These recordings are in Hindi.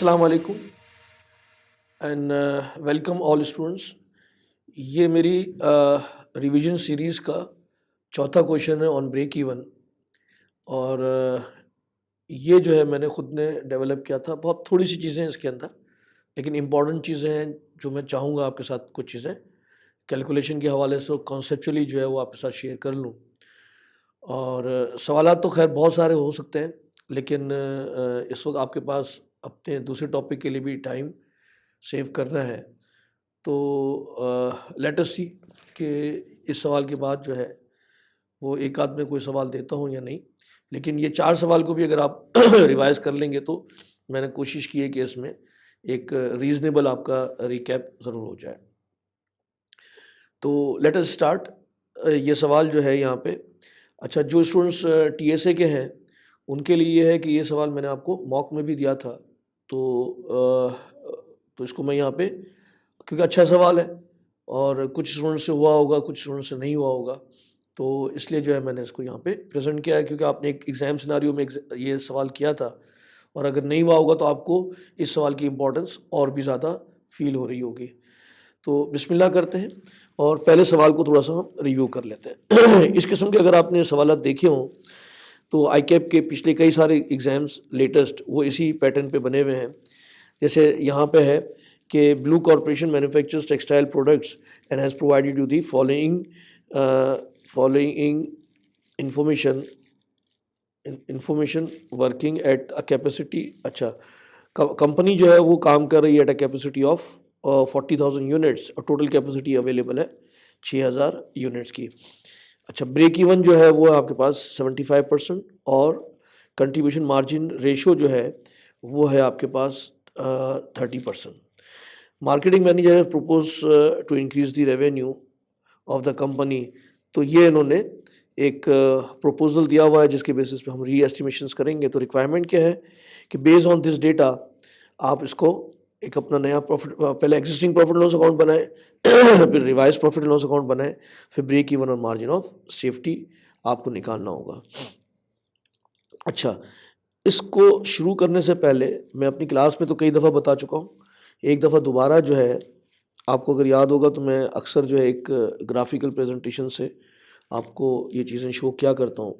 अस्सलाम वालेकुम एंड वेलकम ऑल स्टूडेंट्स। ये मेरी रिवीजन सीरीज़ का चौथा क्वेश्चन है ऑन ब्रेक इवन। और ये जो है मैंने ख़ुद ने डेवलप किया था। बहुत थोड़ी सी चीज़ें हैं इसके अंदर, लेकिन इम्पॉर्टेंट चीज़ें हैं जो मैं चाहूँगा आपके साथ कुछ चीज़ें कैलकुलेशन के हवाले से कॉन्सेप्चुअली जो है वो आपके साथ शेयर कर लूँ। और सवालात तो खैर बहुत सारे हो सकते हैं, लेकिन इस वक्त आपके पास अपने दूसरे टॉपिक के लिए भी टाइम सेव करना है। तो लेट अस सी कि इस सवाल के बाद जो है वो एक आध में कोई सवाल देता हूँ या नहीं। लेकिन ये 4 सवाल को भी अगर आप रिवाइज़ कर लेंगे तो मैंने कोशिश की है कि इसमें एक रीज़नेबल आपका रिकैप ज़रूर हो जाए। तो लेट अस स्टार्ट। ये सवाल जो है यहाँ पे, अच्छा, जो स्टूडेंट्स टीएसए के हैं उनके लिए ये है कि ये सवाल मैंने आपको मॉक में भी दिया था। तो इसको मैं यहाँ पे, क्योंकि अच्छा सवाल है और कुछ स्टूडेंट से हुआ होगा, कुछ स्टूडेंट से नहीं हुआ होगा, तो इसलिए जो है मैंने इसको यहाँ पे प्रेजेंट किया है। क्योंकि आपने एक एग्ज़ाम सिनारियो में ये सवाल किया था, और अगर नहीं हुआ होगा तो आपको इस सवाल की इम्पोर्टेंस और भी ज़्यादा फील हो रही होगी। तो बिस्मिल्लाह करते हैं और पहले सवाल को थोड़ा सा हम रिव्यू कर लेते हैं। इस किस्म के अगर आपने सवाल देखे हों तो आई कैप के पिछले कई सारे एग्ज़ाम्स लेटेस्ट वो इसी पैटर्न पे बने हुए हैं। जैसे यहाँ पे है कि blue corporation manufactures textile products and has provided you the following information working at a capacity. अच्छा, कंपनी जो है वो काम कर रही है at a capacity of 40,000 units और टोटल कैपेसिटी अवेलेबल है 6,000 यूनिट्स की। अच्छा, ब्रेक इवन जो है वो आपके पास 75% और कंट्रीब्यूशन मार्जिन रेशो जो है वो है आपके पास 30%। Marketing manager propose to increase the revenue of the company. तो ये इन्होंने एक प्रपोजल दिया हुआ है जिसके बेसिस पे हम री एस्टिमेशंस करेंगे। तो रिक्वायरमेंट क्या है कि बेस्ड ऑन दिस डेटा आप इसको एक अपना नया प्रॉफिट, पहले एग्जिस्टिंग प्रॉफिट लॉस अकाउंट बनाए, फिर रिवाइज प्रॉफिट लॉस अकाउंट बनाए, फिर ब्रेक इवन और मार्जिन ऑफ सेफ्टी आपको निकालना होगा। अच्छा, इसको शुरू करने से पहले मैं अपनी क्लास में तो कई दफ़ा बता चुका हूँ, एक दफ़ा दोबारा जो है आपको अगर याद होगा तो मैं अक्सर जो है एक ग्राफिकल प्रेजेंटेशन से आपको ये चीज़ें शो क्या करता हूँ,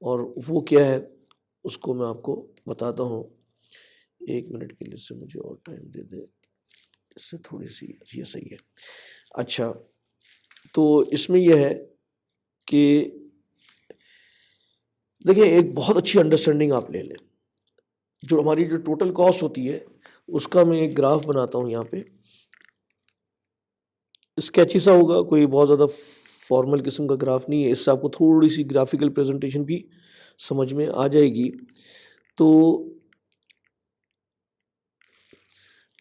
और वो क्या है उसको मैं आपको बताता हूँ। 1 मिनट के लिए से मुझे और टाइम दे दें, इससे थोड़ी सी ये सही है। अच्छा, तो इसमें यह है कि देखिए एक बहुत अच्छी अंडरस्टैंडिंग आप ले लें। जो हमारी जो टोटल कॉस्ट होती है उसका मैं एक ग्राफ बनाता हूँ यहाँ पे। स्केची सा होगा, कोई बहुत ज़्यादा फॉर्मल किस्म का ग्राफ नहीं है, इससे आपको थोड़ी सी ग्राफिकल प्रेजेंटेशन भी समझ में आ जाएगी। तो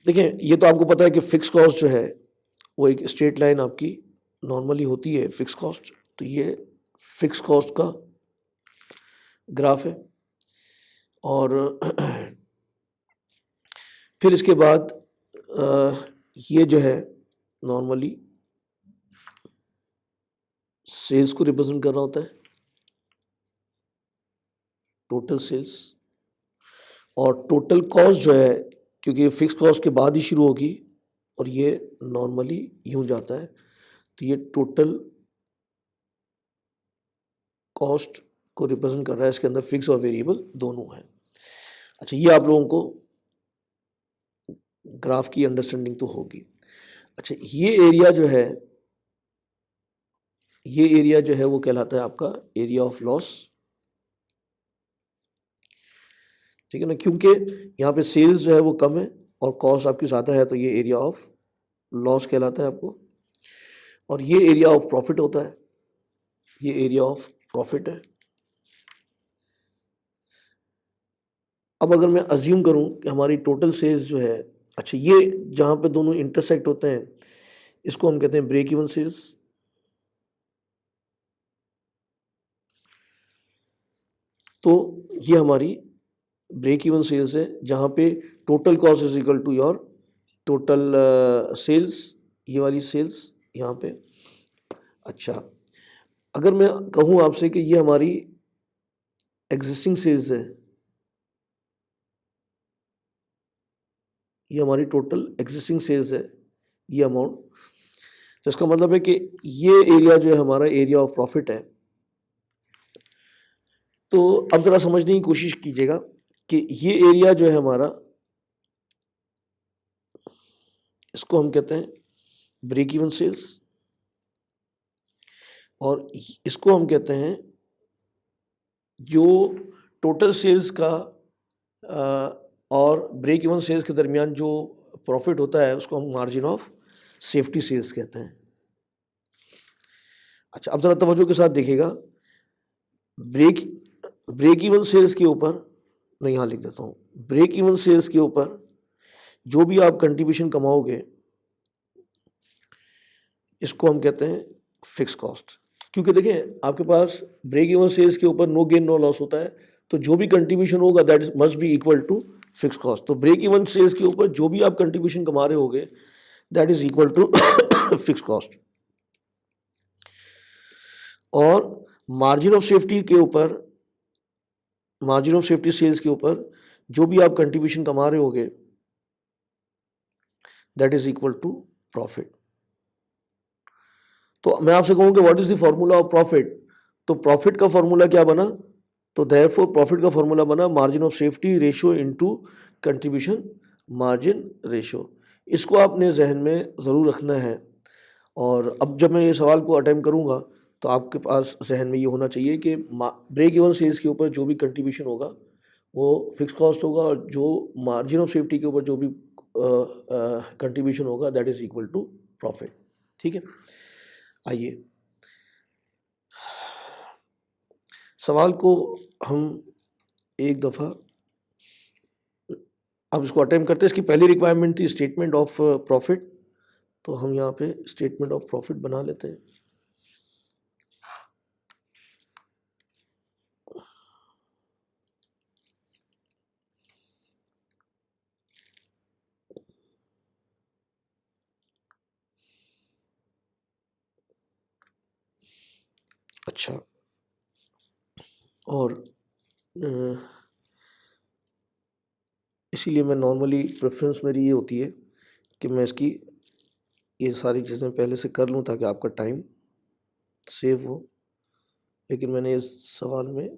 देखिए, ये तो आपको पता है कि फिक्स कॉस्ट जो है वो एक स्ट्रेट लाइन आपकी नॉर्मली होती है फिक्स कॉस्ट। तो ये फिक्स कॉस्ट का ग्राफ है। और फिर इसके बाद ये जो है नॉर्मली सेल्स को रिप्रेजेंट कर रहा होता है, टोटल सेल्स। और टोटल कॉस्ट जो है, क्योंकि फिक्स कॉस्ट के बाद ही शुरू होगी और ये नॉर्मली यूं जाता है, तो ये टोटल कॉस्ट को रिप्रेजेंट कर रहा है। इसके अंदर फिक्स और वेरिएबल दोनों है। अच्छा, ये आप लोगों को ग्राफ की अंडरस्टैंडिंग तो होगी। अच्छा, ये एरिया जो है वो कहलाता है आपका एरिया ऑफ लॉस, ठीक है ना, क्योंकि यहाँ पे सेल्स जो है वो कम है और कॉस्ट आपकी ज़्यादा है, तो ये एरिया ऑफ लॉस कहलाता है आपको। और ये एरिया ऑफ प्रॉफिट होता है, ये एरिया ऑफ प्रॉफिट है। अब अगर मैं अज्यूम करूं कि हमारी टोटल सेल्स जो है, अच्छा, ये जहाँ पे दोनों इंटरसेक्ट होते हैं इसको हम कहते हैं ब्रेक इवन सेल्स। तो ये हमारी ब्रेक इवन सेल्स है जहाँ पे total cost is equal to your total sales, ये वाली सेल्स यहाँ पे। अच्छा, अगर मैं कहूँ आपसे कि ये हमारी एग्जिस्टिंग सेल्स है, ये हमारी टोटल एग्जिस्टिंग सेल्स है, ये अमाउंट। तो इसका मतलब है कि ये एरिया जो है हमारा एरिया ऑफ प्रॉफिट है। तो अब ज़रा समझने की कोशिश कीजिएगा कि ये एरिया जो है हमारा, इसको हम कहते हैं ब्रेक इवन सेल्स, और इसको हम कहते हैं जो टोटल सेल्स का और ब्रेक इवन सेल्स के दरमियान जो प्रॉफिट होता है उसको हम मार्जिन ऑफ सेफ्टी सेल्स कहते हैं। अच्छा, अब ज़रा तवज्जो के साथ देखिएगा, ब्रेक इवन सेल्स के ऊपर, मैं यहाँ लिख देता हूँ, ब्रेक इवन सेल्स के ऊपर जो भी आप कंट्रीब्यूशन कमाओगे इसको हम कहते हैं फिक्स कॉस्ट। क्योंकि देखें, आपके पास ब्रेक इवन सेल्स के ऊपर नो गेन नो लॉस होता है, तो जो भी कंट्रीब्यूशन होगा that is must be equal to fix cost. तो ब्रेक इवन सेल्स के ऊपर जो भी आप कंट्रीब्यूशन कमा रहे होगे that is equal to fix cost. और मार्जिन ऑफ सेफ्टी के ऊपर, मार्जिन ऑफ सेफ्टी सेल्स के ऊपर जो भी आप कंट्रीब्यूशन कमा रहे होगे that is equal to profit. तो मैं आपसे कहूँ कि what is the formula of profit, तो प्रॉफिट का फॉर्मूला क्या बना, तो देयरफॉर प्रॉफिट का फॉर्मूला बना margin of safety ratio into contribution margin ratio. इसको आपने जहन में ज़रूर रखना है। और अब जब मैं ये सवाल को अटेम्प्ट करूँगा तो आपके पास जहन में ये होना चाहिए कि ब्रेक इवन सेल्स के ऊपर जो भी कंट्रीब्यूशन होगा वो फिक्स कॉस्ट होगा, और जो मार्जिन ऑफ सेफ्टी के ऊपर जो भी कंट्रीब्यूशन होगा that is equal to profit. ठीक है, आइए सवाल को हम एक दफ़ा अब इसको अटेम्प्ट करते हैं। इसकी पहली रिक्वायरमेंट थी स्टेटमेंट ऑफ प्रॉफिट, तो हम यहाँ पे स्टेटमेंट ऑफ प्रॉफिट बना लेते हैं। अच्छा, और इसीलिए मैं नॉर्मली प्रेफरेंस मेरी ये होती है कि मैं इसकी ये सारी चीज़ें पहले से कर लूँ ताकि आपका टाइम सेव हो। लेकिन मैंने इस सवाल में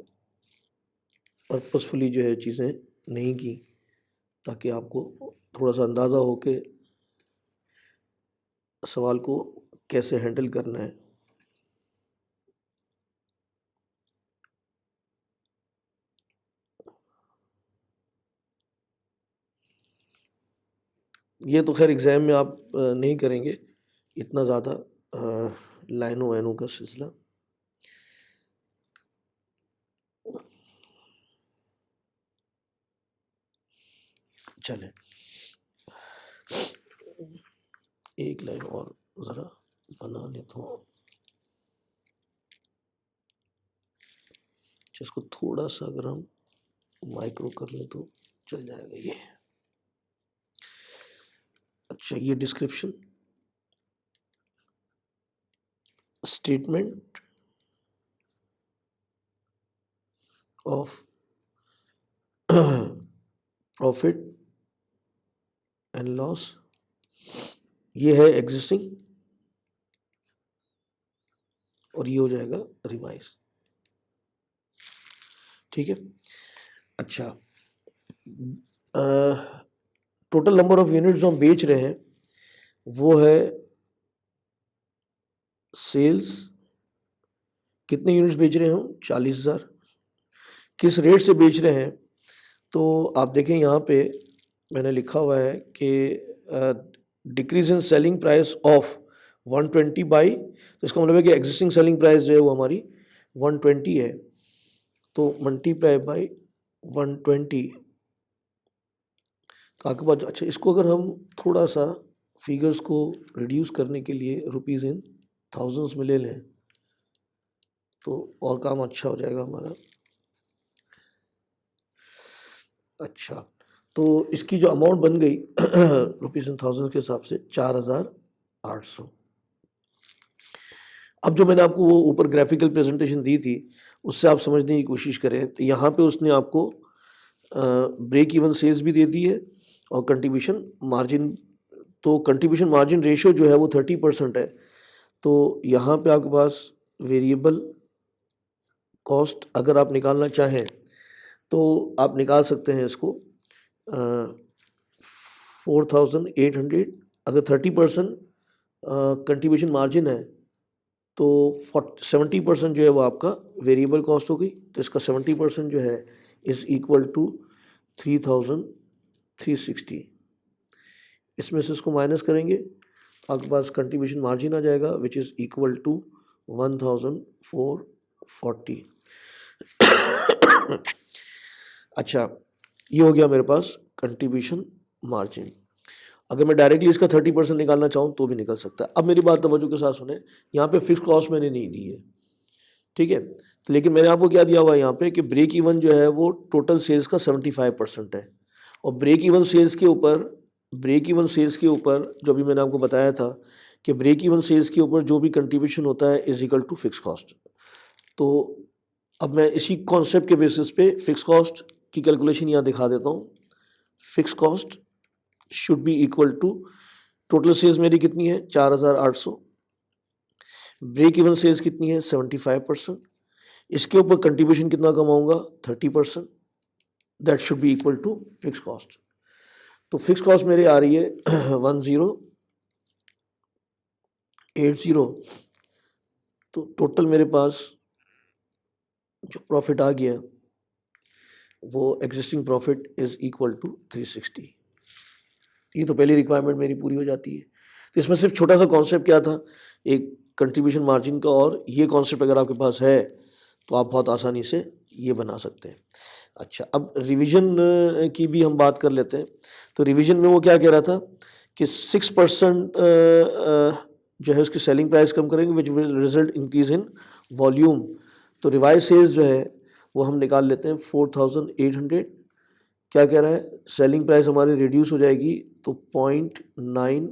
पर्पसफुली जो है चीज़ें नहीं की ताकि आपको थोड़ा सा अंदाज़ा हो कि सवाल को कैसे हैंडल करना है। ये तो खैर एग्ज़ाम में आप नहीं करेंगे इतना ज़्यादा लाइनों वाइनों का सिलसिला। चलें, एक लाइन और ज़रा बना लेता हूँ, जिसको थोड़ा सा अगर हम माइक्रो कर लें तो चल जाएगा ये। अच्छा, ये description statement of profit and loss, ये है एग्जिस्टिंग, और ये हो जाएगा रिवाइज। ठीक है, अच्छा, टोटल नंबर ऑफ यूनिट्स जो हम बेच रहे हैं वो है सेल्स, कितने यूनिट्स बेच रहे हैं हम, 40,000। किस रेट से बेच रहे हैं, तो आप देखें यहाँ पे मैंने लिखा हुआ है कि decrease in selling price of 120 by, तो इसका मतलब है कि एग्जिस्टिंग सेलिंग प्राइस जो है वो हमारी 120 है, तो मल्टीप्लाई बाई 120 तो आपके पास। अच्छा, इसको अगर हम थोड़ा सा फिगर्स को रिड्यूस करने के लिए रुपीज़ इन थाउजेंड्स में ले लें तो और काम अच्छा हो जाएगा हमारा। अच्छा, तो इसकी जो अमाउंट बन गई रुपीज़ इन थाउजेंड के हिसाब से 4,800। अब जो मैंने आपको वो ऊपर ग्राफिकल प्रेजेंटेशन दी थी उससे आप समझने की कोशिश करें, तो यहाँ पे उसने आपको ब्रेक इवन सेल्स भी दे दी है और कंट्रीब्यूशन मार्जिन, तो कंट्रीब्यूशन मार्जिन रेशियो जो है वो 30% है। तो यहाँ पे आपके पास वेरिएबल कॉस्ट अगर आप निकालना चाहें तो आप निकाल सकते हैं इसको 4800, अगर 30% कंट्रीब्यूशन मार्जिन है तो 70% जो है वो आपका वेरिएबल कॉस्ट हो गई, तो इसका 70% जो है इज़ इक्वल टू 3360। इसमें से इसको माइनस करेंगे तो आपके पास कंट्रीब्यूशन मार्जिन आ जाएगा विच इज़ इक्वल टू 1440। अच्छा, ये हो गया मेरे पास कंट्रीब्यूशन मार्जिन। अगर मैं डायरेक्टली इसका 30% निकालना चाहूँ तो भी निकल सकता है। अब मेरी बात तवज्जो के साथ सुने, यहाँ पे फिक्स कॉस्ट मैंने नहीं दी है, ठीक है, तो लेकिन मैंने आपको क्या दिया हुआ है यहाँ पे कि ब्रेक इवन जो है वो टोटल सेल्स का 75% है, और ब्रेक इवन सेल्स के ऊपर जो भी मैंने आपको बताया था कि ब्रेक इवन सेल्स के ऊपर जो भी कंट्रीब्यूशन होता है is equal to fix cost. तो अब मैं इसी कॉन्सेप्ट के बेसिस पे फिक्स कॉस्ट की कैलकुलेशन यहाँ दिखा देता हूँ। Fix cost should be equal to, total sales मेरी कितनी है 4800, ब्रेक इवन सेल्स कितनी है 75%, इसके ऊपर कंट्रीब्यूशन कितना कमाऊंगा 30%, that should be equal to fix cost. तो फिक्स कॉस्ट मेरी आ रही है 1080। तो टोटल मेरे पास जो प्रॉफिट आ गया वो existing profit is equal to 360। ये तो पहली रिक्वायरमेंट मेरी पूरी हो जाती है। तो इसमें सिर्फ छोटा सा कॉन्सेप्ट क्या था, एक कंट्रीब्यूशन मार्जिन का, और ये कॉन्सेप्ट अगर आपके पास है तो आप बहुत आसानी से ये बना सकते हैं। अच्छा, अब रिवीजन की भी हम बात कर लेते हैं। तो रिवीजन में वो क्या कह रहा था कि 6% जो है उसकी सेलिंग प्राइस कम करेंगे which will result increase in volume. तो रिवाइज सेल्स जो है वो हम निकाल लेते हैं 4800। क्या कह रहा है, सेलिंग प्राइस हमारी रिड्यूस हो जाएगी तो 0.9,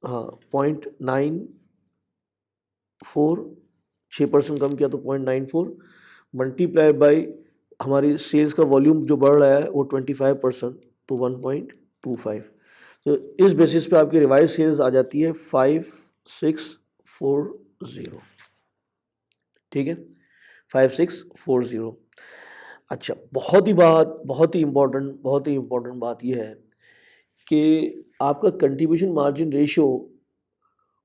हाँ 0.94, 6% कम किया तो 0.94 मल्टीप्लाई बाई हमारी सेल्स का वॉल्यूम जो बढ़ रहा है वो 25%, तो 1.25। तो इस बेसिस पे आपकी रिवाइज सेल्स आ जाती है 5640। ठीक है, 5640। अच्छा, बहुत ही इम्पोर्टेंट बात यह है कि आपका कंट्रीब्यूशन मार्जिन रेशियो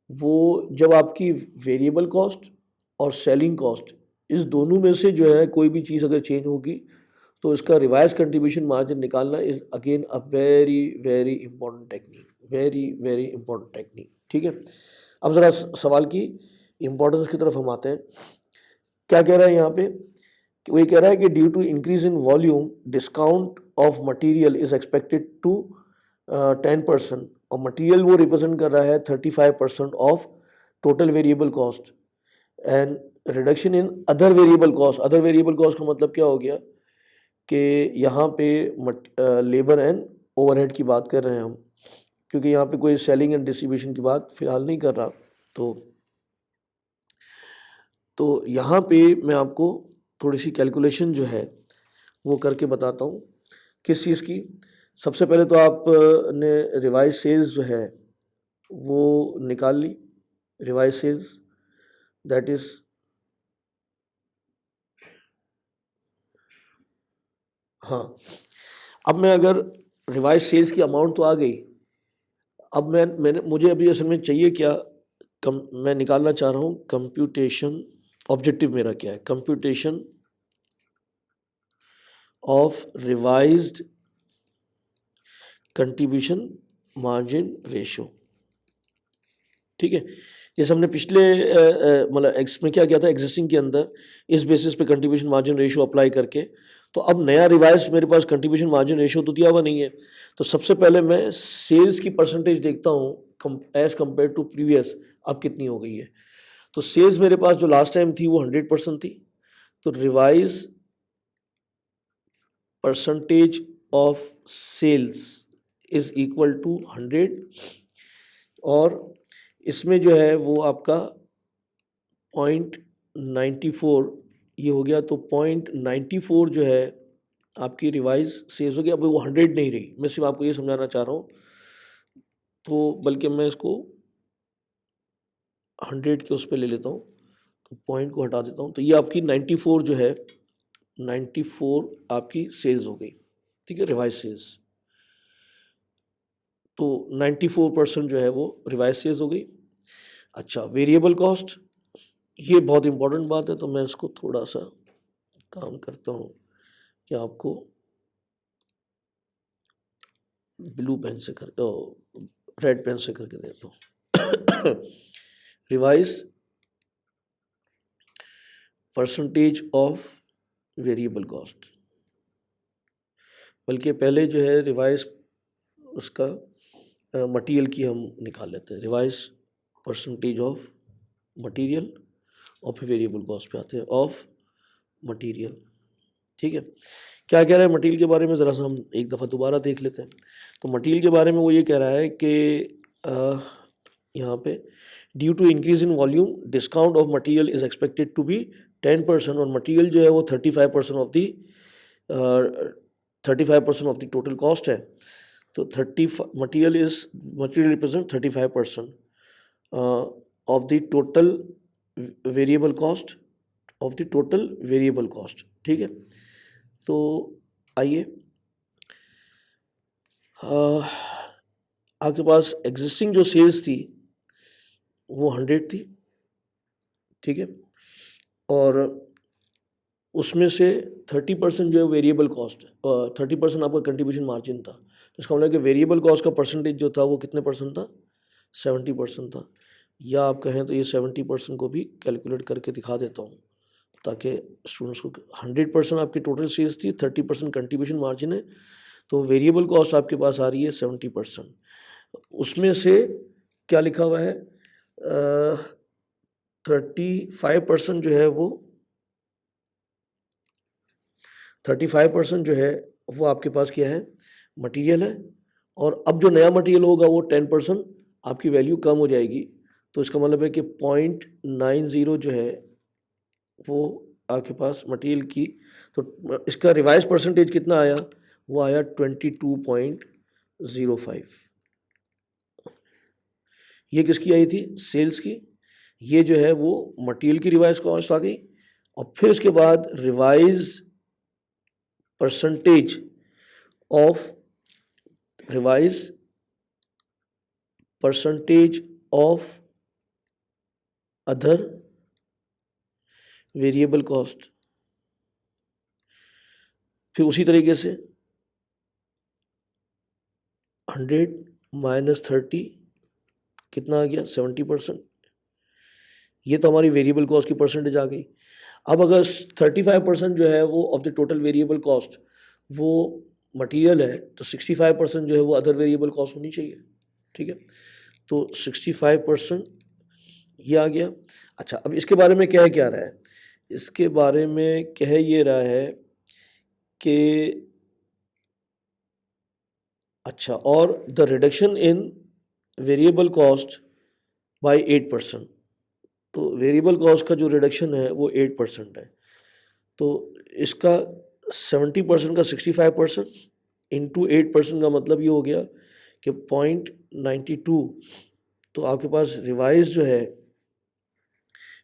वो जब आपकी वेरिएबल कॉस्ट और सेलिंग कॉस्ट इस दोनों में से जो है कोई भी चीज़ अगर चेंज होगी तो इसका रिवाइज कंट्रीब्यूशन मार्जिन निकालना is again a very very important technique, very important technique. ठीक है, अब ज़रा सवाल की इम्पोर्टेंस की तरफ हम आते हैं। क्या कह रहा है यहाँ पे, वो ये कह रहा है कि due to increase in volume discount of material is expected to 10%, और मटेरियल वो रिप्रेजेंट कर रहा है 35% of total variable cost, and reduction in other variable cost. Other variable cost का मतलब क्या हो गया कि यहाँ पे लेबर एंड ओवरहेड की बात कर रहे हैं हम, क्योंकि यहाँ पे कोई सेलिंग एंड डिस्ट्रीब्यूशन की बात फिलहाल नहीं कर रहा। तो यहाँ पे मैं आपको थोड़ी सी कैलकुलेशन जो है वो करके बताता हूँ किस चीज़ की। सबसे पहले तो आपने रिवाइज सेल्स जो है वो निकाल ली, रिवाइज सेल्स दैट इज, हाँ, अब मैं अगर रिवाइज सेल्स की अमाउंट तो आ गई, अब मुझे अभी असल में चाहिए क्या, मैं निकालना चाह रहा हूँ कंप्यूटेशन, ऑब्जेक्टिव मेरा क्या है, computation of revised contribution margin ratio. ठीक है, जैसे हमने पिछले मतलब इसमें क्या किया था, एग्जिस्टिंग के अंदर इस बेसिस पे कंट्रीब्यूशन मार्जिन रेशियो अप्लाई करके, तो अब नया रिवाइज मेरे पास कंट्रीब्यूशन मार्जिन रेशियो तो दिया हुआ नहीं है। तो सबसे पहले मैं सेल्स की परसेंटेज देखता हूँ एज कंपेयर टू प्रीवियस, अब कितनी हो गई है। तो सेल्स मेरे पास जो लास्ट टाइम थी वो 100% थी, तो revise percentage of sales is equal to 100, और इसमें जो है वो आपका 0.94 ये हो गया। तो 0.94 जो है आपकी रिवाइज सेल्स होगी। अब वो 100 नहीं रही, मैं सिर्फ आपको ये समझाना चाह रहा हूँ, तो बल्कि मैं इसको 100 के उस पर ले लेता हूँ, तो पॉइंट को हटा देता हूँ, तो ये आपकी 94 जो है, 94 आपकी सेल्स हो गई, ठीक है, रिवाइज सेल्स। तो 94% जो है वो रिवाइज सेल्स हो गई। अच्छा, वेरिएबल कॉस्ट, ये बहुत इंपॉर्टेंट बात है, तो मैं इसको थोड़ा सा काम करता हूँ कि आपको ब्लू पेन से कर, रेड पेन से करके देता हूँ। Revise percentage of variable cost, बल्कि पहले जो है रिवाइज उसका मटेरियल की हम निकाल लेते हैं। रिवाइज परसेंटेज ऑफ मटेरियल और फिर वेरिएबल कॉस्ट पे आते हैं, ऑफ मटेरियल, ठीक है। क्या कह रहा है मटेरियल के बारे में, ज़रा सा हम एक दफ़ा दोबारा देख लेते हैं। तो मटेरियल के बारे में वो ये कह रहा है कि यहाँ पे due to increase in volume discount of material is expected to be 10%, और मटेरियल जो है वो 35% of the 35% of the total cost है। तो 30 material represent 35% of the total variable cost, of the total variable cost, ठीक है। तो आइए, आपके पास एग्जिस्टिंग जो सेल्स थी वो 100 थी, ठीक है, और उसमें से 30% जो है वेरिएबल कॉस्ट, 30% आपका कंट्रीब्यूशन मार्जिन था। तो इसका मतलब कि वेरिएबल कॉस्ट का परसेंटेज जो था वो कितने परसेंट था, 70% था। या आप कहें तो ये 70% को भी कैलकुलेट करके दिखा देता हूँ, ताकि स्टूडेंट्स को 100% आपकी टोटल सेल्स थी, 30% कंट्रीब्यूशन मार्जिन है, तो वेरिएबल कॉस्ट आपके पास आ रही है 70%। उसमें से क्या लिखा हुआ है, 35% जो है वो 35% जो है वो आपके पास क्या है, मटेरियल है, और अब जो नया मटेरियल होगा वो 10% आपकी वैल्यू कम हो जाएगी। तो इसका मतलब है कि 0.90 जो है वो आपके पास मटेरियल की, तो इसका रिवाइज परसेंटेज कितना आया, वो आया 22.05। ये किसकी आई थी, सेल्स की। ये जो है वो मटेरियल की रिवाइज कॉस्ट आ गई, और फिर उसके बाद revise percentage of other variable cost. फिर उसी तरीके से 100 माइनस 30 कितना आ गया, 70%। ये तो हमारी वेरिएबल कॉस्ट की परसेंटेज आ गई। अब अगर 35% जो है वो of the total variable cost वो मटेरियल है, तो 65% जो है वो अदर वेरिएबल कॉस्ट होनी चाहिए, ठीक है। तो 65% ये आ गया। अच्छा, अब इसके बारे में कह क्या रहा है, इसके बारे में कह ये रहा है कि अच्छा, और the reduction in variable cost by 8%। तो वेरिएबल कॉस्ट का जो रिडक्शन है वो 8% है। तो इसका 70% का 65% इंटू 8% का मतलब ये हो गया कि 0.92। तो आपके पास रिवाइज जो है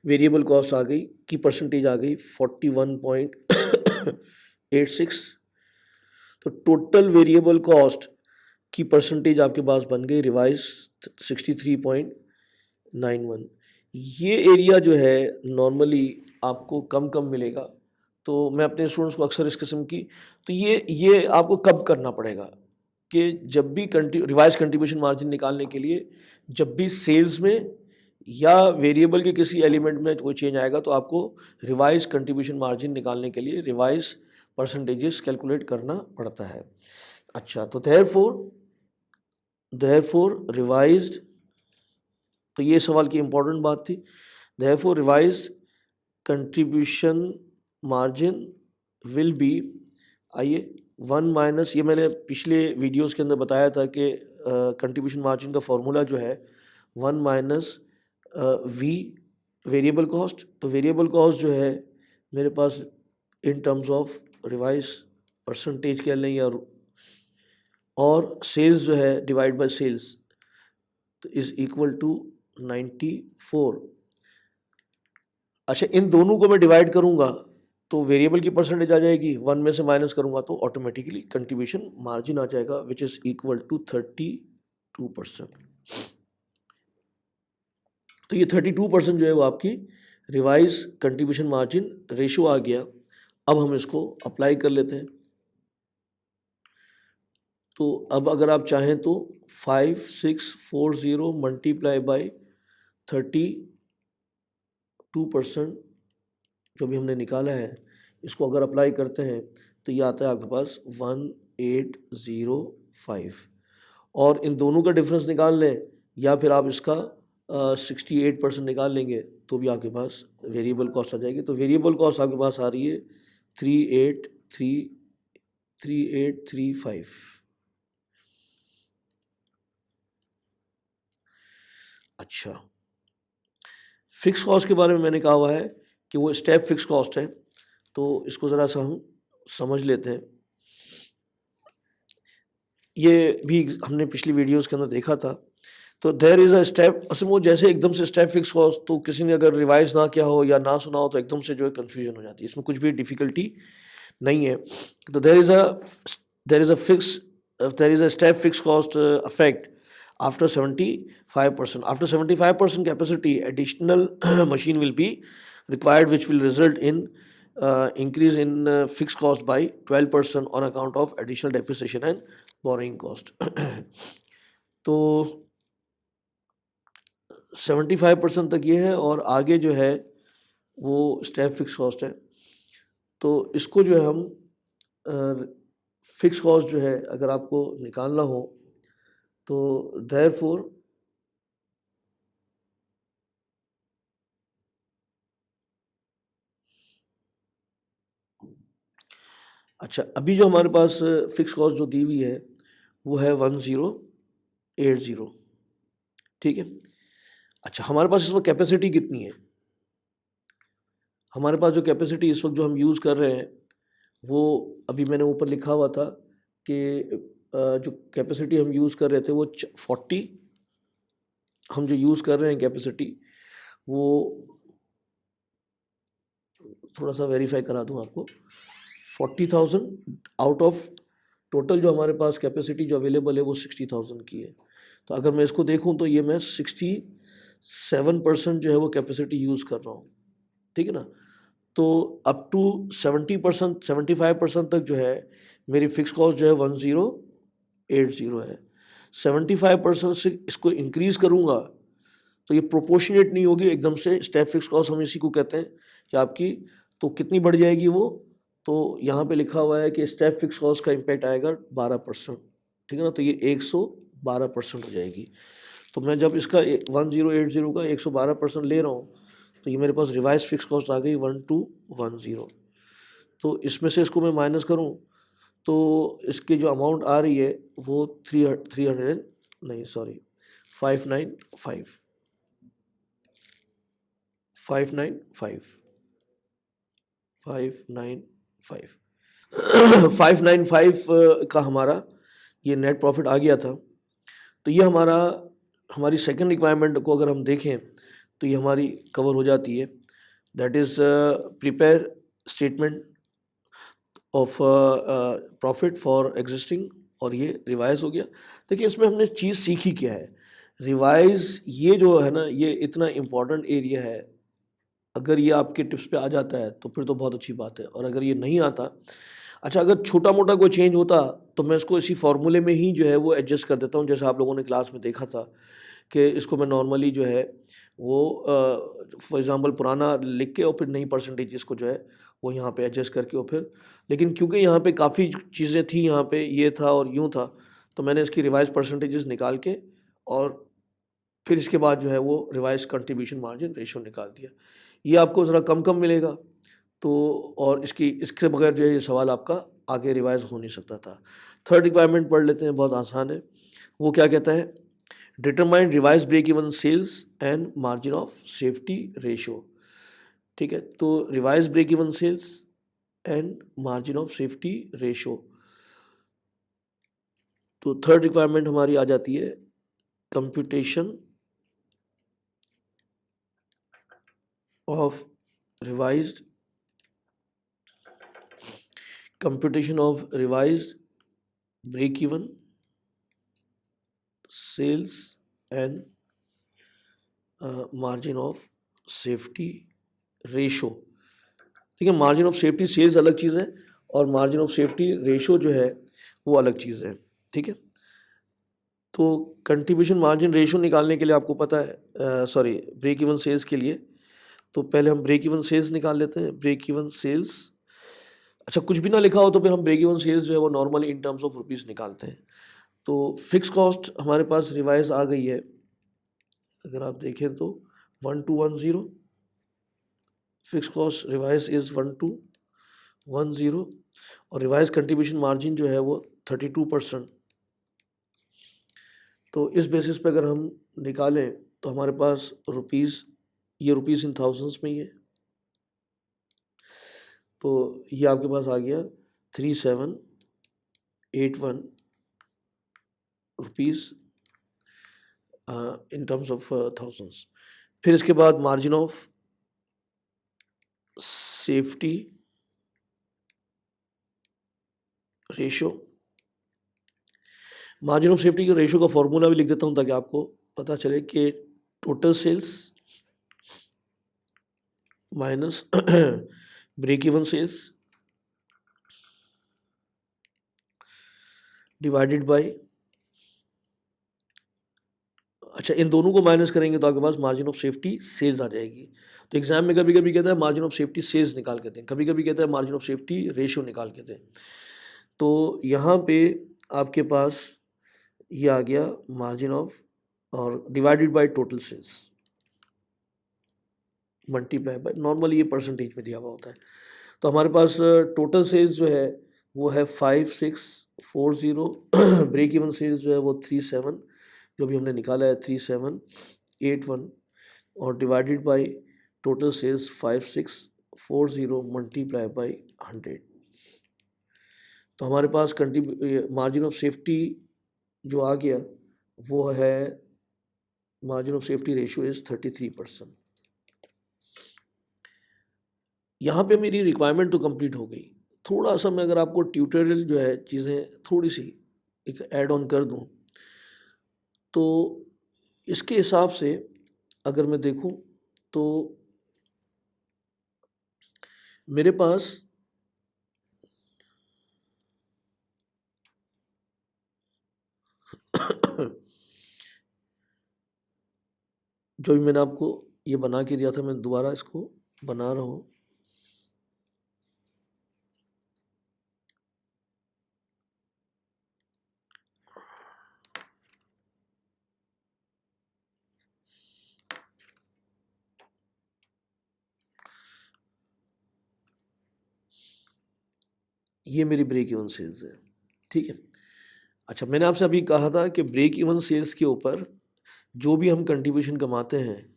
वेरिएबल कॉस्ट आ गई की परसेंटेज आ गई 41.86। तो टोटल वेरिएबल कॉस्ट की परसेंटेज आपके पास बन गई रिवाइज 63.91। ये एरिया जो है नॉर्मली आपको कम मिलेगा, तो मैं अपने स्टूडेंट्स को अक्सर इस किस्म की, तो ये आपको कब करना पड़ेगा कि जब भी रिवाइज कंट्रीब्यूशन मार्जिन निकालने के लिए, जब भी सेल्स में या वेरिएबल के किसी एलिमेंट में कोई चेंज आएगा, तो आपको रिवाइज कंट्रीब्यूशन मार्जिन निकालने के लिए रिवाइज परसेंटेजेस कैलकुलेट करना पड़ता है। अच्छा, तो देयरफॉर रिवाइज्ड, तो ये सवाल की इंपॉर्टेंट बात थी। Therefore revised contribution margin will be, आइए 1 माइनस, ये मैंने पिछले वीडियोस के अंदर बताया था कि कंट्रीब्यूशन मार्जिन का फॉर्मूला जो है 1 माइनस वी वेरिएबल कॉस्ट। तो वेरिएबल कॉस्ट जो है मेरे पास in terms of revise percentage कह लें या, और सेल्स जो है डिवाइड बाय सेल्स तो इज इक्वल टू 94। अच्छा, इन दोनों को मैं डिवाइड करूंगा तो वेरिएबल की परसेंटेज आ जाएगी, 1 में से माइनस करूंगा तो ऑटोमेटिकली कंट्रीब्यूशन मार्जिन आ जाएगा विच इज इक्वल टू 32%। तो ये 32% जो है वो आपकी रिवाइज कंट्रीब्यूशन मार्जिन रेशियो आ गया। अब हम इसको अप्लाई कर लेते हैं। तो अब अगर आप चाहें तो 5640 मल्टीप्लाई बाई 32% जो भी हमने निकाला है, इसको अगर अप्लाई करते हैं तो ये आता है आपके पास 1805। और इन दोनों का डिफरेंस निकाल लें या फिर आप इसका 68% निकाल लेंगे तो भी आपके पास वेरिएबल कॉस्ट आ जाएगी। तो वेरिएबल कॉस्ट आपके पास आ रही है 3835। अच्छा, फिक्स कॉस्ट के बारे में मैंने कहा हुआ है कि वो स्टेप फिक्स कॉस्ट है, तो इसको ज़रा सा हम समझ लेते हैं। ये भी हमने पिछली वीडियोस के अंदर देखा था। तो देयर इज़ अ स्टेप, असल में वो जैसे एकदम से स्टेप फिक्स कॉस्ट, तो किसी ने अगर रिवाइज ना किया हो या ना सुना हो तो एकदम से जो है कन्फ्यूजन हो जाती है, इसमें कुछ भी डिफ़िकल्टी नहीं है। तो there is a step fixed cost effect after 75%. After 75% capacity, additional machine will be required, which will result in increase in fixed cost by 12% on account of additional depreciation and borrowing cost. तो 75% तक ये है, और आगे जो है वो स्टेप फिक्स कॉस्ट है। तो इसको जो है हम फिक्स कॉस्ट जो है अगर आपको निकालना हो तो देयरफॉर अच्छा, अभी जो हमारे पास फिक्स कॉस्ट जो दी हुई है वो है 1080, ठीक है। अच्छा, हमारे पास इस वक्त कैपेसिटी कितनी है? हमारे पास जो कैपेसिटी इस वक्त जो हम यूज़ कर रहे हैं वो अभी मैंने ऊपर लिखा हुआ था कि जो कैपेसिटी हम यूज़ कर रहे थे वो 40, हम जो यूज़ कर रहे हैं कैपेसिटी वो थोड़ा सा वेरीफाई करा दूं आपको, 40,000 आउट ऑफ टोटल जो हमारे पास कैपेसिटी जो अवेलेबल है वो 60,000 की है। तो अगर मैं इसको देखूं तो ये मैं 67% जो है वो कैपेसिटी यूज़ कर रहा हूँ, ठीक है ना। तो अप टू 70%, 75% तक जो है मेरी फिक्स कॉस्ट जो है 1080 है। 75% से इसको इंक्रीज़ करूँगा तो ये प्रोपोर्शनेट नहीं होगी एकदम से। स्टेप फिक्स कॉस्ट हम इसी को कहते हैं कि आपकी तो कितनी बढ़ जाएगी वो, तो यहाँ पे लिखा हुआ है कि स्टेप फिक्स कॉस्ट का इम्पैक्ट आएगा 12%, ठीक है ना। तो ये 112% हो जाएगी। तो मैं जब इसका 1080 का 112% ले रहा हूँ तो ये मेरे पास रिवाइज फिक्स कॉस्ट आ गई 1210। तो इसमें से इसको मैं माइनस करूँ तो इसकी जो अमाउंट आ रही है वो 300 नहीं सॉरी 595 595 का हमारा ये नेट प्रॉफिट आ गया था। तो ये हमारी सेकंड रिक्वायरमेंट को अगर हम देखें तो ये हमारी कवर हो जाती है। That is prepare statement of profit for existing, और ये रिवाइज हो गया। देखिए इसमें हमने चीज़ सीखी क्या है, रिवाइज ये जो है ना ये इतना इम्पॉर्टेंट एरिया है। अगर ये आपके टिप्स पे आ जाता है तो फिर तो बहुत अच्छी बात है, और अगर ये नहीं आता, अच्छा अगर छोटा मोटा कोई चेंज होता तो मैं इसको इसी फॉर्मूले में ही जो है वो एडजस्ट कर देता हूँ। जैसे आप लोगों ने क्लास में देखा था कि इसको मैं नॉर्मली जो है वो फॉर एग्ज़ाम्पल पुराना लिख के और फिर नई परसेंटेज इसको जो है वो यहाँ पे एडजस्ट करके और फिर, लेकिन क्योंकि यहाँ पे काफ़ी चीज़ें थी, यहाँ पे ये था और यूँ था, तो मैंने इसकी रिवाइज परसेंटेजेस निकाल के और फिर इसके बाद जो है वो रिवाइज कंट्रीब्यूशन मार्जिन रेशियो निकाल दिया। ये आपको ज़रा कम कम मिलेगा, तो और इसके बगैर जो है ये सवाल आपका आगे रिवाइज हो नहीं सकता था। थर्ड रिक्वायरमेंट पढ़ लेते हैं, बहुत आसान है। वो क्या कहता है, determine revise break even sales and margin of safety ratio, ठीक है। तो revise break even sales and margin of safety ratio. तो थर्ड रिक्वायरमेंट हमारी आ जाती है computation of revised break even sales and margin of safety ratio. ठीक है, मार्जिन ऑफ सेफ्टी सेल्स अलग चीज़ है और मार्जिन ऑफ सेफ्टी रेशो जो है वो अलग चीज़ है। ठीक है, तो कंट्रीब्यूशन मार्जिन रेशो निकालने के लिए आपको पता है, सॉरी, ब्रेक इवन सेल्स के लिए, तो पहले हम ब्रेक इवन सेल्स निकाल लेते हैं। ब्रेक इवन सेल्स, अच्छा कुछ भी ना लिखा हो तो फिर हम ब्रेक इवन सेल्स जो है वो normally in terms of rupees निकालते हैं। तो फिक्स कॉस्ट हमारे पास रिवाइज आ गई है, अगर आप देखें तो 1210, फिक्स कॉस्ट रिवाइज इज़ 1210 और रिवाइज कंट्रीब्यूशन मार्जिन जो है वो 32%। तो इस बेसिस पे अगर हम निकालें तो हमारे पास रुपीज़, ये रुपीज़ इन थाउजेंड्स में ही है, तो ये आपके पास आ गया 3781 rupees in terms of thousands. फिर इसके बाद margin of safety ratio. Margin of safety के रेशो का फॉर्मूला भी लिख देता हूँ ताकि आपको पता चले कि total sales minus break even sales divided by, अच्छा इन दोनों को माइनस करेंगे तो आपके पास मार्जिन ऑफ सेफ्टी सेल्स आ जाएगी। तो एग्जाम में कभी कभी कहता है मार्जिन ऑफ सेफ्टी सेल्स निकाल के दें, कभी कभी कहता है मार्जिन ऑफ सेफ्टी रेशो निकाल के दें। तो यहाँ पे आपके पास ये आ गया मार्जिन ऑफ और divided by total sales multiply by, normally ये परसेंटेज में दिया हुआ होता है। तो हमारे पास टोटल सेल्स जो है वो है 5640, ब्रेक इवन सेल्स जो है वो 37, जो भी हमने निकाला है 3781 और divided by total sales 5640 multiply by 100। तो हमारे पास मार्जिन ऑफ सेफ्टी जो आ गया वो है, margin of safety ratio is 33%। यहाँ पे मेरी रिक्वायरमेंट तो कंप्लीट हो गई। थोड़ा सा मैं अगर आपको ट्यूटोरियल जो है चीज़ें थोड़ी सी एक ऐड ऑन कर दूँ तो इसके हिसाब से अगर मैं देखूँ तो मेरे पास जो भी मैंने आपको ये बना के दिया था मैं दोबारा इसको बना रहा हूँ। ये मेरी ब्रेक इवन सेल्स है, ठीक है। अच्छा, मैंने आपसे अभी कहा था कि ब्रेक इवन सेल्स के ऊपर जो भी हम कंट्रीब्यूशन कमाते हैं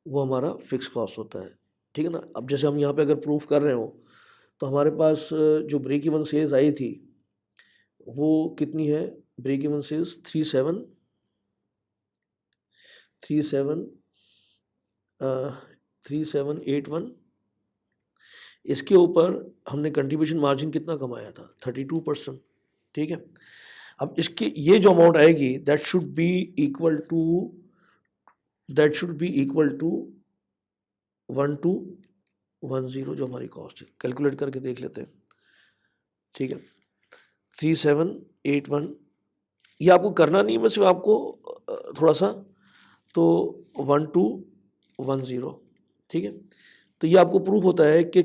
वो हमारा फिक्स कॉस्ट होता है, ठीक है ना। अब जैसे हम यहाँ पे अगर प्रूफ कर रहे हो तो हमारे पास जो ब्रेक इवन सेल्स आई थी वो कितनी है, ब्रेक इवन सेल्स 3781। इसके ऊपर हमने कंट्रीब्यूशन मार्जिन कितना कमाया था, 32%, ठीक है। अब इसके ये जो अमाउंट आएगी that should be equal to 1210 जो हमारी कॉस्ट है। कैलकुलेट करके देख लेते हैं, ठीक है। 3781 ये आपको करना नहीं, मैं सिर्फ आपको थोड़ा सा, तो 1210, ठीक है। तो ये आपको प्रूफ होता है कि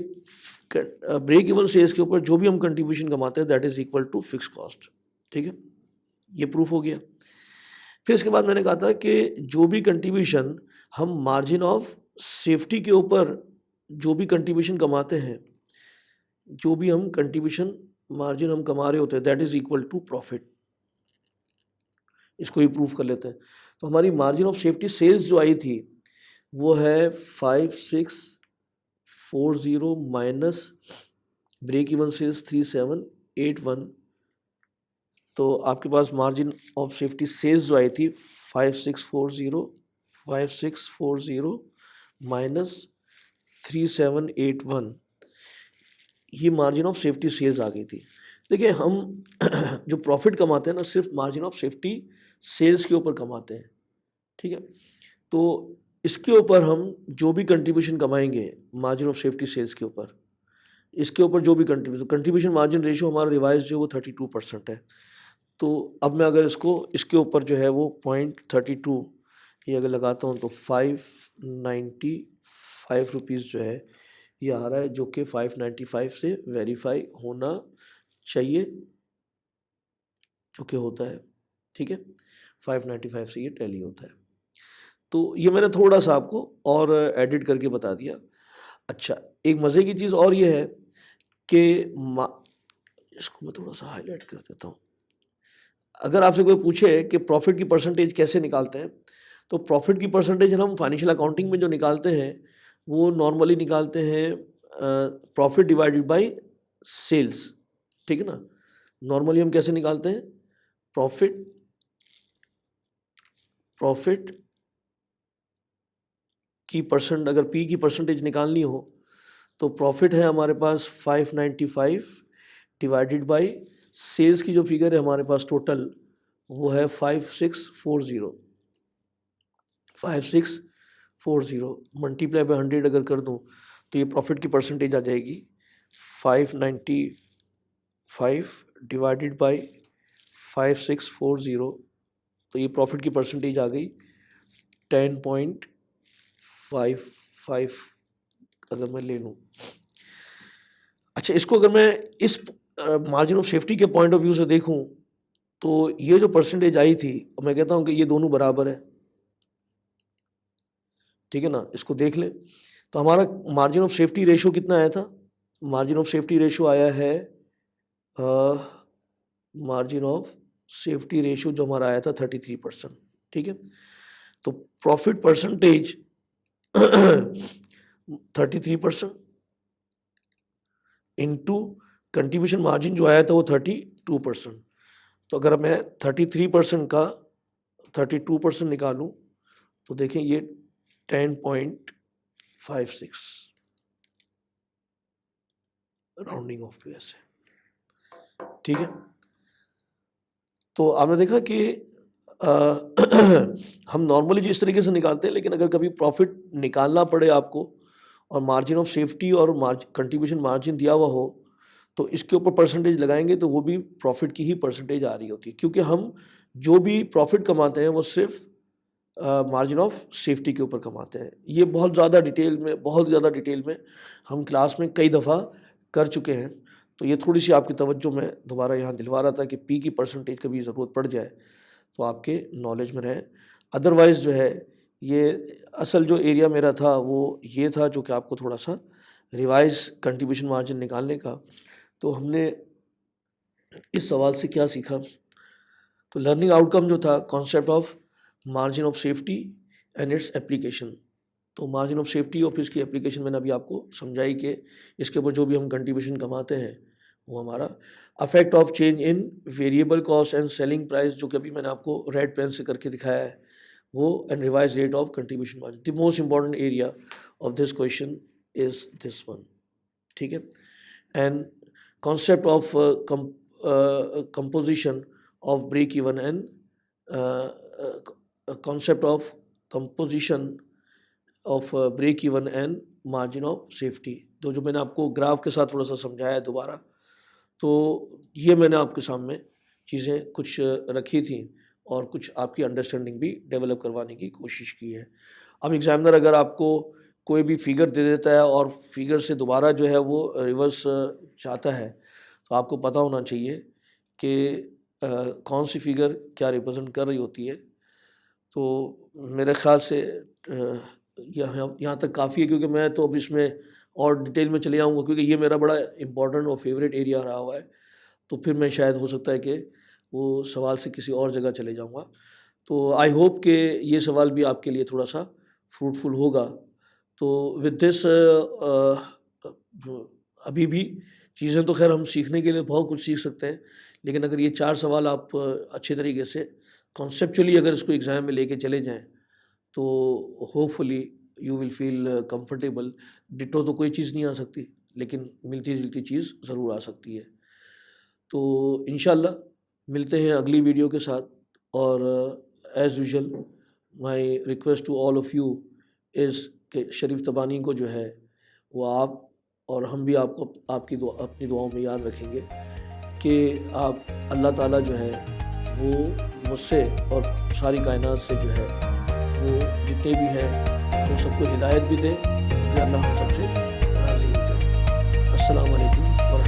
ब्रेक इवन सेल्स के ऊपर जो भी हम कंट्रीब्यूशन कमाते हैं that is equal to fix cost, ठीक है। ये प्रूफ हो गया। फिर इसके बाद मैंने कहा था कि जो भी कंट्रीब्यूशन हम मार्जिन ऑफ सेफ्टी के ऊपर जो भी कंट्रीब्यूशन कमाते हैं, जो भी हम कंट्रीब्यूशन मार्जिन हम कमा रहे होते हैं that is equal to profit. इसको ही प्रूफ कर लेते हैं। तो हमारी मार्जिन ऑफ सेफ्टी सेल्स जो आई थी वो है 3640 माइनस ब्रेक इवन सेल्स 3781, तो आपके पास मार्जिन ऑफ सेफ्टी सेल्स जो आई थी 5640 माइनस 3781, ये मार्जिन ऑफ सेफ्टी सेल्स आ गई थी। देखिए हम जो प्रॉफिट कमाते हैं ना सिर्फ मार्जिन ऑफ सेफ्टी सेल्स के ऊपर कमाते हैं, ठीक है। तो इसके ऊपर हम जो भी कंट्रीब्यूशन कमाएंगे मार्जिन ऑफ सेफ्टी सेल्स के ऊपर, इसके ऊपर जो भी कंट्रीब्यूशन मार्जिन रेशियो हमारा रिवाइज जो वो 32% है। तो अब मैं अगर इसके ऊपर जो है वो 0.32 ये अगर लगाता हूँ तो 595 रुपीज़ जो है ये आ रहा है, जो कि 595 से वेरीफाई होना चाहिए, जो कि होता है, ठीक है। 595 से ये टैली होता है। तो ये मैंने थोड़ा सा आपको और एडिट करके बता दिया। अच्छा, एक मज़े की चीज़ और ये है कि इसको मैं थोड़ा सा हाईलाइट कर देता हूँ। अगर आपसे कोई पूछे कि प्रॉफिट की परसेंटेज कैसे निकालते हैं, तो प्रॉफिट की परसेंटेज हम फाइनेंशियल अकाउंटिंग में जो निकालते हैं वो नॉर्मली निकालते हैं प्रॉफिट डिवाइडेड बाय सेल्स, ठीक है ना। नॉर्मली हम कैसे निकालते हैं प्रॉफिट की परसेंट, अगर पी की परसेंटेज निकालनी हो तो प्रॉफिट है हमारे पास 595 डिवाइडेड बाय सेल्स की जो फिगर है हमारे पास टोटल वो है 5640 मल्टीप्लाई बाय 100 अगर कर दूं तो ये प्रॉफिट की परसेंटेज आ जाएगी 595 डिवाइडेड बाय 5640, तो ये प्रॉफिट की परसेंटेज आ गई 10.55 अगर मैं ले लूँ। अच्छा, इसको अगर मैं इस मार्जिन ऑफ सेफ्टी के पॉइंट ऑफ व्यू से देखूं तो ये जो परसेंटेज आई थी मैं कहता हूं कि ये दोनों बराबर है, ठीक है ना। इसको देख लें तो हमारा मार्जिन ऑफ सेफ्टी रेशियो कितना आया था, मार्जिन ऑफ सेफ्टी रेशियो आया है मार्जिन ऑफ सेफ्टी रेशियो जो हमारा आया था 33%, ठीक है। तो profit percentage 33% into contribution margin जो आया था वो 32%। तो अगर मैं 33% का 32% निकालूं तो देखें ये 10.56 राउंडिंग ऑफ टू ऐसे, ठीक है। तो आपने देखा कि हम नॉर्मली जिस तरीके से निकालते हैं, लेकिन अगर कभी प्रॉफिट निकालना पड़े आपको और मार्जिन ऑफ सेफ्टी और कंट्रीब्यूशन मार्जिन दिया हुआ हो तो इसके ऊपर परसेंटेज लगाएंगे तो वो भी प्रॉफिट की ही परसेंटेज आ रही होती है, क्योंकि हम जो भी प्रॉफिट कमाते हैं वो सिर्फ मार्जिन ऑफ सेफ्टी के ऊपर कमाते हैं। ये बहुत ज़्यादा डिटेल में हम क्लास में कई दफ़ा कर चुके हैं, तो ये थोड़ी सी आपकी तवज्जो मैं दोबारा यहाँ दिलवा रहा था कि पी की परसेंटेज कभी ज़रूरत पड़ जाए तो आपके नॉलेज में रहे। अदरवाइज़ जो है ये असल जो एरिया मेरा था वो ये था जो कि आपको थोड़ा सा रिवाइज कंट्रीब्यूशन मार्जिन निकालने का। तो हमने इस सवाल से क्या सीखा, तो लर्निंग आउटकम जो था concept of margin of safety and its application. तो मार्जिन ऑफ सेफ्टी और फिर इसकी एप्लीकेशन मैंने अभी आपको समझाई कि इसके ऊपर जो भी हम कंट्रीब्यूशन कमाते हैं वो हमारा affect of change in variable cost and selling price, जो कि अभी मैंने आपको रेड पेन से करके दिखाया है वो, and revise rate of contribution margin. The most important area of this question is this one, ठीक है। And concept of composition of break even and concept of composition of break even and margin of safety, तो जो मैंने आपको ग्राफ के साथ थोड़ा सा समझाया है दोबारा, तो ये मैंने आपके सामने चीज़ें कुछ रखी थी और कुछ आपकी अंडरस्टैंडिंग भी डेवलप करवाने की कोशिश की है। अब एग्जामिनर अगर आपको कोई भी फिगर दे देता है और फिगर से दोबारा जो है वो रिवर्स चाहता है तो आपको पता होना चाहिए कि कौन सी फिगर क्या रिप्रेजेंट कर रही होती है। तो मेरे ख्याल से यहाँ तक काफ़ी है, क्योंकि मैं तो अब इसमें और डिटेल में चले जाऊँगा क्योंकि ये मेरा बड़ा इम्पोर्टेंट और फेवरेट एरिया रहा हुआ है। तो फिर मैं शायद हो सकता है कि वो सवाल से किसी और जगह चले जाऊँगा। तो आई होप कि ये सवाल भी आपके लिए थोड़ा सा फ्रूटफुल होगा। तो विद दिस अभी भी चीज़ें तो खैर हम सीखने के लिए बहुत कुछ सीख सकते हैं, लेकिन अगर ये 4 सवाल आप अच्छे तरीके से कॉन्सेप्चुअली अगर इसको एग्ज़ाम में लेके चले जाएँ, तो hopefully you will feel comfortable. Ditto तो कोई चीज़ नहीं आ सकती, लेकिन मिलती-जुलती चीज़ ज़रूर आ सकती है। तो इंशाल्लाह मिलते हैं अगली वीडियो के साथ, और as usual my request to all of you is कि शरीफ तबानी को जो है वो आप और हम भी आपको आपकी दुआ अपनी दुआओं में याद रखेंगे कि आप अल्लाह ताला जो है वो मुझसे और सारी कायनात से जो है वो जितने भी हैं उन सबको हिदायत भी दें कि अल्लाह हम सबसे राज़ी हो जाए। अस्सलामु अलैकुम।